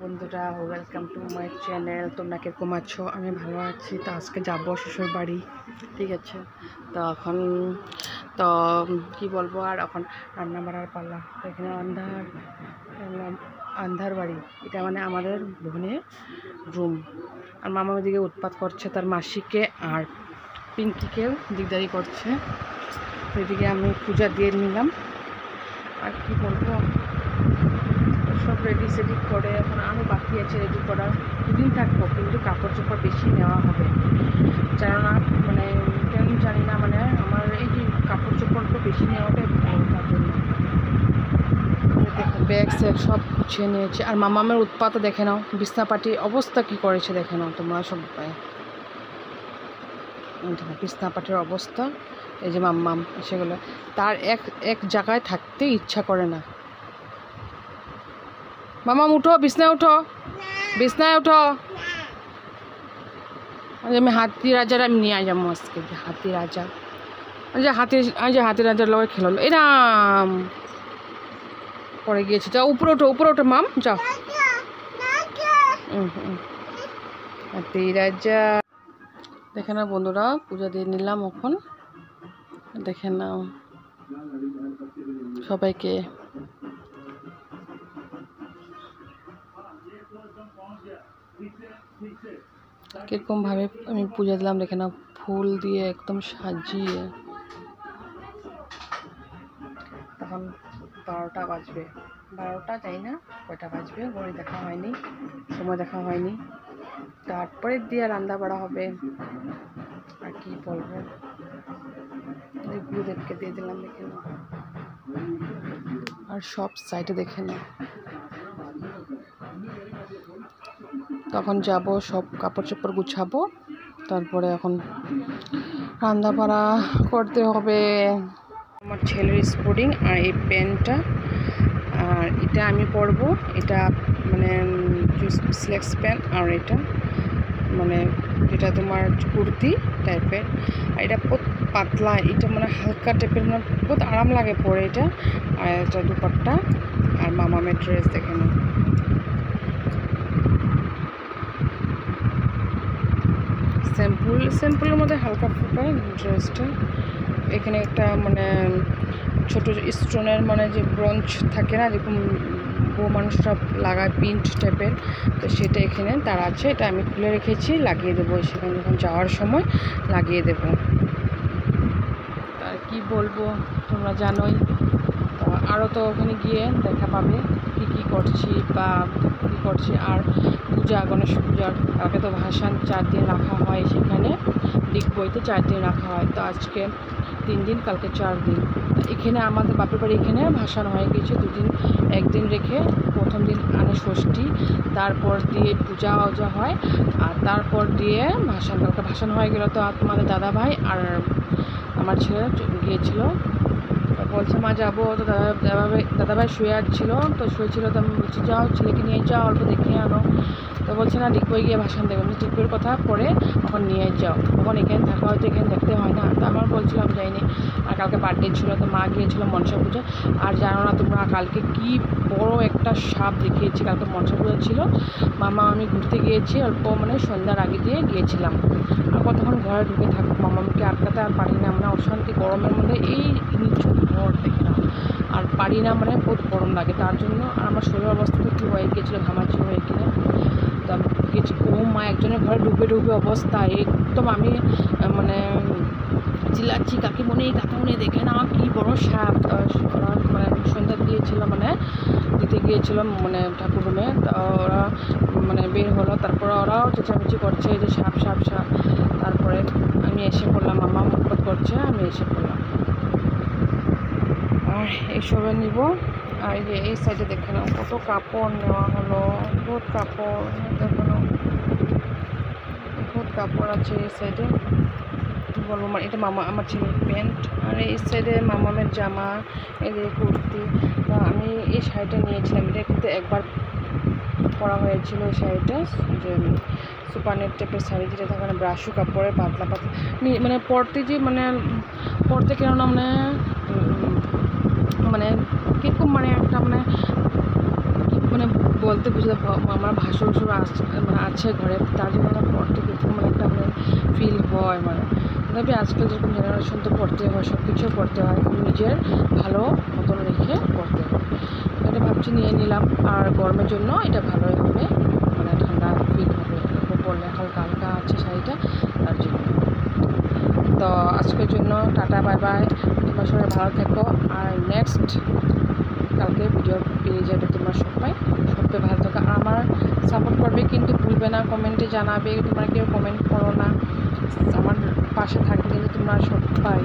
বন্ধুরা welcome to my channel. তোমরা কিরকম আছো? আমি ভালো আছি। তো আজকে যাবো শ্বশুর বাড়ি, ঠিক আছে। তো এখন তো কি বলবো, আর এখন রান্না বাড়ার পাল্লা। তো এখানে আন্ধার বাড়ি, এটা মানে আমাদের বোনের রুম। আর মামা ওদিকে উৎপাত করছে, তার মাসিকে আর পিঙ্কিকেও দিকদারি করছে। তো এদিকে আমি পূজা দিয়ে নিলাম। আর কি বলবো, সব রেডি সেডি করে এখন আরও বাকি আছে রেডি করার। দুদিন থাকবো, কিন্তু কাপড় চোপড় বেশি নেওয়া হবে। কেননা মানে কেন জানি না, মানে আমার এই যে কাপড় চোপড় বেশি নেওয়াটাই ভালো, তার জন্য দেখো ব্যাগ স্যাগ সব গুছিয়ে নিয়েছে। আর মামামের উৎপাত দেখে নাও, বিছনাপাটির অবস্থা কি করেছে দেখে নাও তোমরা সব। বিছনাপাটির অবস্থা, এই যে মাম্মাম সেগুলো তার এক জায়গায় থাকতে ইচ্ছা করে না। মামা উঠো, বিছনায় উঠো, বিছনায় উঠো। আমি হাতি রাজার আমি নিয়ে যাবো আজকে। যে হাতি রাজা, হাতি রাজার লগে খেললো এরাম পরে গিয়েছে। যাও উপরে ওঠো, উপরে ওঠো মাম, যাও। হাতি রাজা দেখে নাও বন্ধুরা, পূজা দিয়ে নিলাম। এখন দেখে নাও সবাইকে। কিরকম ভাবে আমি পূজা দিলাম দেখে নাও, ফুল দিয়ে একদম সাজিয়ে। তখন 12টা বাজবে, 12টা যাই না কয়টা বাজবে ঘড়ি দেখা হয়নি, সময় দেখা হয়নি। তারপরে দিয়ে রান্না বাড়া হবে। আর কি বলবো, গুরুদেবকে দিয়ে দিলাম দেখে নাও। আর সব সাইডে দেখে নাও। তখন যাব, সব কাপড় চোপড় গুছাবো, তারপরে এখন রান্না বাড়া করতে হবে। আমার ছেলের স্পোর্টিং আর এই প্যান্টটা, আর এটা আমি পরবো। এটা মানে স্লেক্স প্যান্ট, আর এটা মানে যেটা তোমার কুর্তি টাইপের। আর এটা বহুত পাতলা, এটা মানে হালকা টাইপের, মানে বহুত আরাম লাগে পরে এটা। আর এটা দুপাট্টা। আর মামামের ড্রেস দেখে নাও, সিম্পলের মধ্যে হালকা ফুলকা ড্রেসটা। এখানে একটা মানে ছোট স্টোনের মানে যে ব্রঞ্চ থাকে না, যেরকম বউ মানুষরা লাগায় পিন্ট টাইপের, তো সেটা এখানে তার আছে। এটা আমি খুলে রেখেছি, লাগিয়ে দেবো সেখানে যখন যাওয়ার সময় লাগিয়ে দেবো। আর কি বলবো, তোমরা জানোই। তো আরও তো ওখানে গিয়ে দেখা পাবে কী কী করছি বা কী করছি। আর পূজা, গণেশ পূজার আগে তো ভাসান 4 দিন রাখা হয় সেখানে, দিকবইতে 4 দিন রাখা হয়। তো আজকে 3 দিন, কালকে 4 দিন। এখানে আমাদের বাপের বাড়ি এখানে ভাসান হয়ে গেছে 2 দিন। 1 দিন রেখে প্রথম দিন আনে ষষ্ঠী, তারপর দিয়ে পূজা ওজা হয়, আর তারপর দিয়ে ভাসান। কালকে ভাসান হয়ে গেল। তো তোমাদের দাদাভাই আর আমার ছেলে গিয়েছিলো, বলছে মা যাবো। তো দাদাভাই শুয়ে ছিল, তো শুয়েছিল। তো আমি বলছি যাও, ছেলেকে নিয়ে যাও, অল্প দেখিয়ে আনো। তো বলছে না, ডিগবই গিয়ে ভাসান দেবে। আমি ডিগবইয়ের কথা পরে তখন নিয়ে যাও, তখন এখানে থাকা হয়তো এখানে দেখতে হয় না। তো আমার বলছিলাম যাইনি। আর কালকে বার্থডে ছিল, তো মা গিয়েছিলো মনসা পূজা। আর জানো না তোমরা, কালকে কি বড় একটা সাপ দেখিয়েছি। কালকে মনসা পূজা ছিল, মামা আমি ঘুরতে গিয়েছি অল্প, মানে সন্ধ্যার আগে দিয়ে গিয়েছিলাম। আর কতক্ষণ ঘরে ঢুকে থাকবো, মামাকে আটকাতে আর পারি না, মানে অশান্তি। গরমের মধ্যে এই নিচু ঘর দেখে না, আর পারি না, মানে বহুত গরম লাগে তার জন্য। আর আমার শরীরের অবস্থা তো কী হয়ে গিয়েছিলো, ঘামাচি হয়ে কিনে। তো আমি গেছি, ও মা একজনের ঘরে ডুবে অবস্থা একদম। আমি মানে চিল্লাচ্ছি, কাকিমণি দেখে না কি বড় সাপ। ওরা মানে সন্ধ্যা দিয়েছিল, মানে দিতে গিয়েছিলাম মানে ঠাকুর রুমে। তো ওরা মানে বের হলো, তারপরে ওরাও চেঁচামেচি করছে যে সাপ সাপ সাপ। তারপরে আমি এসে পড়লাম, মামা মুখপত করছে, আমি এসে পড়লাম। আর এইসবে নিব। আর এই যে এই সাইডে দেখে নাও কত কাপড় নেওয়া হলো, বহুত কাপড় দেখে নাও, বহুত কাপড় আছে এই সাইডে। কী বলবো, এটা মামা আমার ছেলের প্যান্ট, আর এই সাইডে মামামের জামা, এদের কুর্তি। তো আমি এই শাড়িটা নিয়েছিলাম, এটা কিন্তু একবার পরা হয়েছিল। এই শাড়িটা যে সুপারনেট টাইপের শাড়ি, যেটা থাকে মানে ব্রাশু কাপড়ে পাতলা পাতলা, মানে পরতে কেননা মানে কীরকম, মানে একটা মানে মানে বলতে বুঝতে আমার ভাসুর মানে আছে ঘরে, তার জন্য আমার পড়তে কিন্তু মানে একটা মানে ফিল হয় মানে। তবে আজকাল যেরকম জেনারেশন তো পড়তে হয়, সব কিছু পড়তে হয়, নিজের ভালো মতন রেখে পড়তে হয়। এটা ভাবছি নিয়ে নিলাম, আর গরমের জন্য এটা ভালোই হবে, মানে ঠান্ডা ফিল হবে পরলে, হালকা হালকা আছে শাড়িটা, তার জন্য। তো আজকের জন্য টাটা, বাই বাই, তোমার সবাই ভালো থেকো, আর নেক্সট কালকে ভিডিও পেয়ে যাবে তোমরা সবাই ভালো থাকো। আর আমার সাপোর্ট করবে কিন্তু ভুলবে না, কমেন্টে জানাবে, তোমরা কেউ কমেন্ট করো না, আমার পাশে থাকবে কিন্তু তোমরা সবাই।